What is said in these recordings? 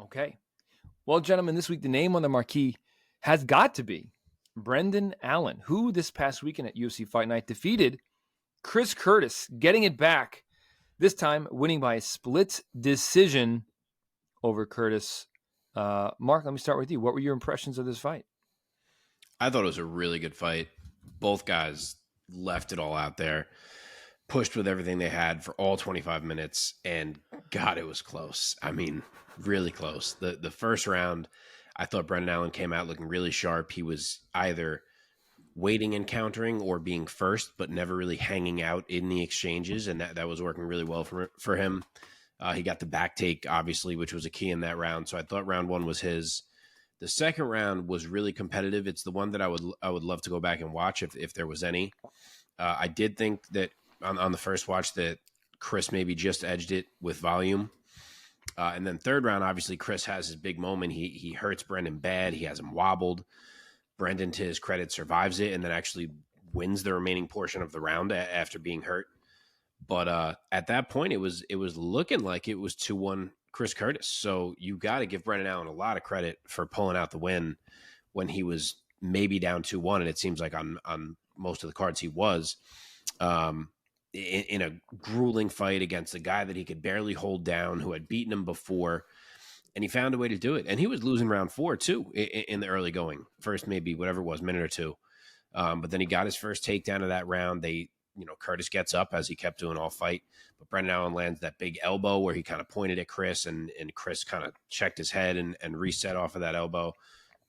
Okay. Well, gentlemen, this week the name on the marquee has got to be Brendan Allen, who this past weekend at UFC Fight Night defeated Chris Curtis, getting it back, this time winning by a split decision over Curtis. Mark, let me start with you. What were your impressions of this fight? I thought it was a really good fight. Both guys left it all out there, pushed with everything they had for all 25 minutes, and God, it was close. I mean, really close. The first round, I thought Brendan Allen came out looking really sharp. He was either waiting and countering or being first, but never really hanging out in the exchanges, and that was working really well for him. He got the back take, obviously, which was a key in that round. So I thought round one was his. The second round was really competitive. It's the one that I would love to go back and watch if there was any. I did think that on the first watch that Chris maybe just edged it with volume. And then third round, obviously, Chris has his big moment. He hurts Brendan bad. He has him wobbled. Brendan, to his credit, survives it and then actually wins the remaining portion of the round after being hurt. But at that point, it was looking like it was 2-1 Chris Curtis. So you got to give Brendan Allen a lot of credit for pulling out the win when he was maybe down 2-1, and it seems like on most of the cards he was. In a grueling fight against a guy that he could barely hold down, who had beaten him before, and he found a way to do it. And he was losing round 4 too in the early going. First, maybe whatever it was, minute or two. But then he got his first takedown of that round. Curtis gets up as he kept doing all fight, but Brendan Allen lands that big elbow where he kind of pointed at Chris, and Chris kind of checked his head and reset off of that elbow.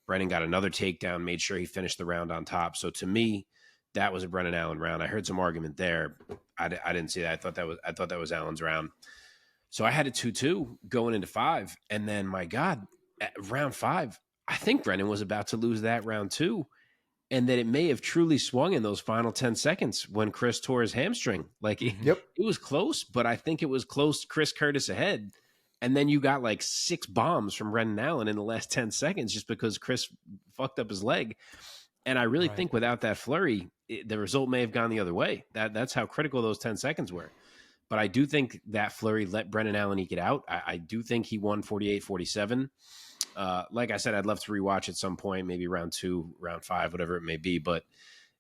Brendan got another takedown, made sure he finished the round on top. So to me, that was a Brendan Allen round. I heard some argument there. I didn't see that. I thought that was Allen's round. So I had a 2-2 going into 5. And then, my God, at round 5, I think Brendan was about to lose that round too. And that it may have truly swung in those final 10 seconds when Chris tore his hamstring. Like, it was close, but I think it was close, Chris Curtis ahead. And then you got like 6 bombs from Brendan Allen in the last 10 seconds just because Chris fucked up his leg. And I really think without that flurry, the result may have gone the other way. That's how critical those 10 seconds were. But I do think that flurry let Brendan Allen eke it out. I do think he won 48-47. Like I said, I'd love to rewatch at some point, maybe round 2, round 5, whatever it may be. But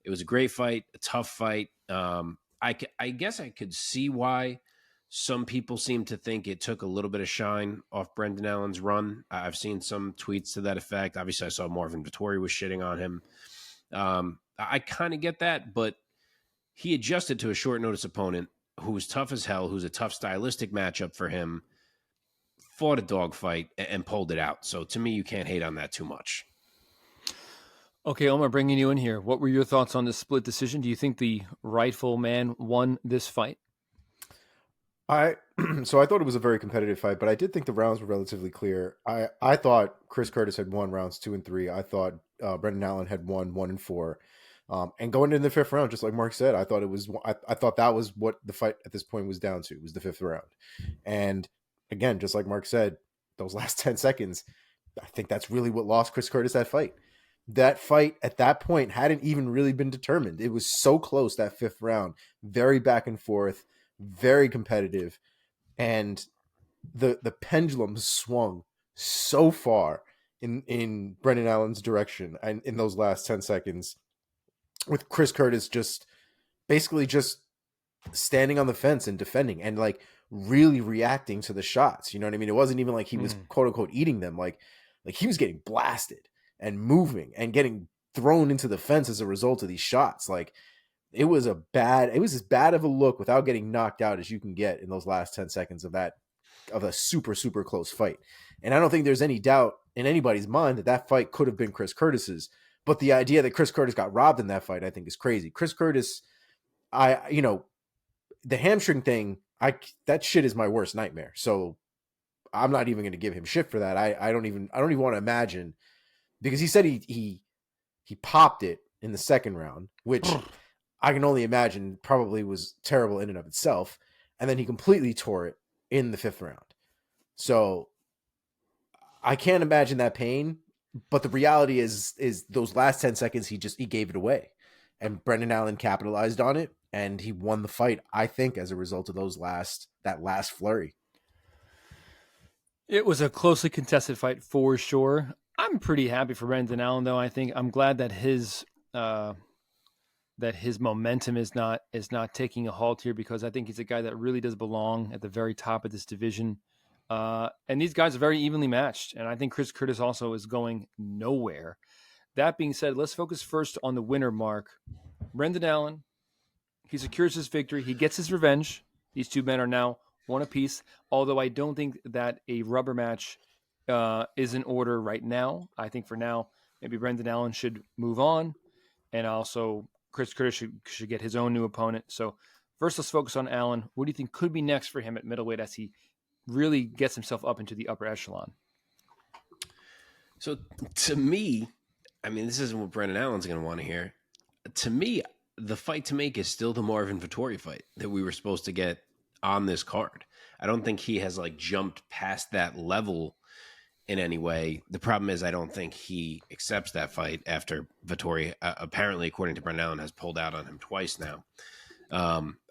it was a great fight, a tough fight. I guess I could see why some people seem to think it took a little bit of shine off Brendan Allen's run. I've seen some tweets to that effect. Obviously, I saw Marvin Vettori was shitting on him. I kind of get that, but he adjusted to a short notice opponent who was tough as hell, who's a tough stylistic matchup for him, fought a dogfight and pulled it out. So to me, you can't hate on that too much. Okay, Omar, bringing you in here. What were your thoughts on this split decision? Do you think the rightful man won this fight? So I thought it was a very competitive fight, but I did think the rounds were relatively clear. I thought Chris Curtis had won rounds 2 and 3. I thought Brendan Allen had won 1 and 4. And going into the 5th round, just like Mark said, I thought I thought that was what the fight at this point was down to, was the 5th round. And again, just like Mark said, those last 10 seconds, I think that's really what lost Chris Curtis that fight. That fight at that point hadn't even really been determined. It was so close, that 5th round, very back and forth, very competitive. And the pendulum swung so far in Brendan Allen's direction and in those last 10 seconds, with Chris Curtis just basically just standing on the fence and defending and like really reacting to the shots. You know what I mean? It wasn't even like he was quote unquote eating them. Like he was getting blasted and moving and getting thrown into the fence as a result of these shots. Like it was as bad of a look without getting knocked out as you can get in those last 10 seconds of a super, super close fight. And I don't think there's any doubt in anybody's mind that fight could have been Chris Curtis's. But the idea that Chris Curtis got robbed in that fight, I think, is crazy. Chris Curtis, the hamstring thing, that shit is my worst nightmare. So I'm not even going to give him shit for that. I don't even want to imagine, because he said he popped it in the 2nd round, which I can only imagine probably was terrible in and of itself. And then he completely tore it in the 5th round. So I can't imagine that pain. But the reality is those last 10 seconds, he gave it away, and Brendan Allen capitalized on it, and he won the fight, I think, as a result of that last flurry. It was a closely contested fight for sure. I'm pretty happy for Brendan Allen, though. I think I'm glad that his momentum is not taking a halt here, because I think he's a guy that really does belong at the very top of this division. And these guys are very evenly matched, and I think Chris Curtis also is going nowhere. That being said, let's focus first on the winner, Mark. Brendan Allen, he secures his victory. He gets his revenge. These two men are now one apiece, although I don't think that a rubber match is in order right now. I think for now, maybe Brendan Allen should move on, and also Chris Curtis should get his own new opponent. So first, let's focus on Allen. What do you think could be next for him at middleweight as he really gets himself up into the upper echelon? So to me, I mean, this isn't what Brendan Allen's going to want to hear. To me, the fight to make is still the Marvin Vettori fight that we were supposed to get on this card. I don't think he has like jumped past that level in any way. The problem is I don't think he accepts that fight after Vettori, apparently, according to Brendan Allen, has pulled out on him twice now.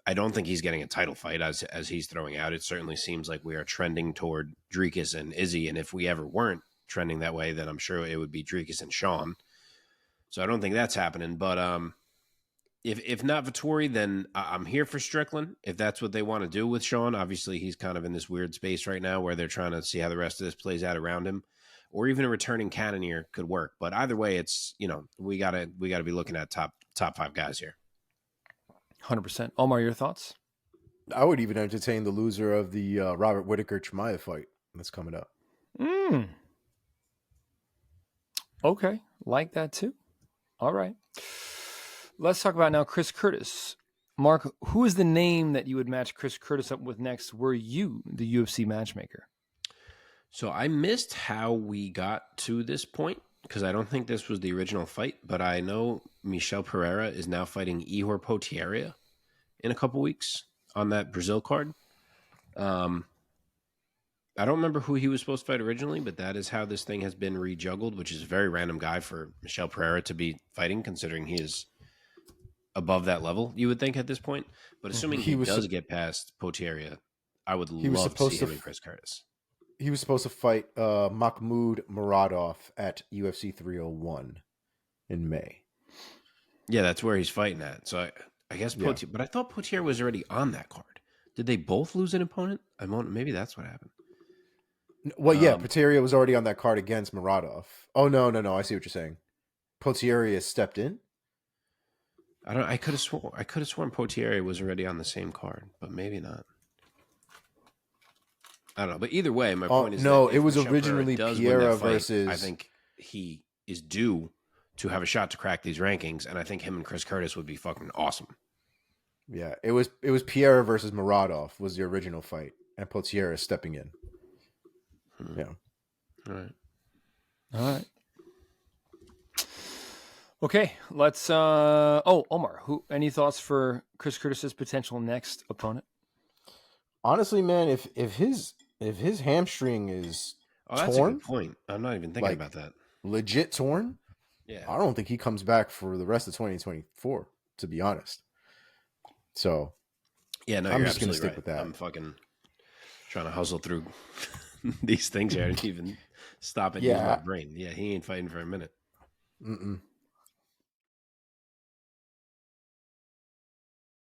I don't think he's getting a title fight as he's throwing out. It certainly seems like we are trending toward Dricus and Izzy, and if we ever weren't trending that way, then I'm sure it would be Dricus and Sean. So I don't think that's happening. But if not Vettori, then I'm here for Strickland. If that's what they want to do with Sean, obviously he's kind of in this weird space right now where they're trying to see how the rest of this plays out around him, or even a returning Cannonier could work. But either way, it's, you know, we gotta be looking at top 5 guys here. 100%. Omar, your thoughts? I would even entertain the loser of the Robert Whittaker Chimaev fight that's coming up. Okay, like that too. All right. Let's talk about now Chris Curtis. Mark, who is the name that you would match Chris Curtis up with next were you the UFC matchmaker? So I missed how we got to this point because I don't think this was the original fight, but I know Michel Pereira is now fighting Ihor Potieria in a couple weeks on that Brazil card. I don't remember who he was supposed to fight originally, but that is how this thing has been rejuggled, which is a very random guy for Michel Pereira to be fighting, considering he is above that level, you would think at this point. But assuming he does get past Potieria, I would love to see him and Chris Curtis. He was supposed to fight Mahmoud Muradov at UFC 301 in May. Yeah, that's where he's fighting at. So I guess But I thought Potieria was already on that card. Did they both lose an opponent? Maybe that's what happened. Well, yeah, Potieria was already on that card against Muradov. Oh, no. I see what you're saying. Potieria stepped in? I could have sworn Potieria was already on the same card, but maybe not. I don't know. But either way, my point is no, it was originally Pereira versus... I think he is due to have a shot to crack these rankings, and I think him and Chris Curtis would be fucking awesome. Yeah, it was Pereira versus Muradov was the original fight, and Potieria stepping in. Yeah. All right. Okay, let's Omar, any thoughts for Chris Curtis's potential next opponent? Honestly, man, if his hamstring is that's torn, a good point. I'm not even thinking about that. Legit torn? Yeah. I don't think he comes back for the rest of 2024, to be honest. So, yeah, no, I'm you're just going to stick right. with that. I'm fucking trying to hustle through these things here. I didn't even stop and use my brain. Yeah, he ain't fighting for a minute.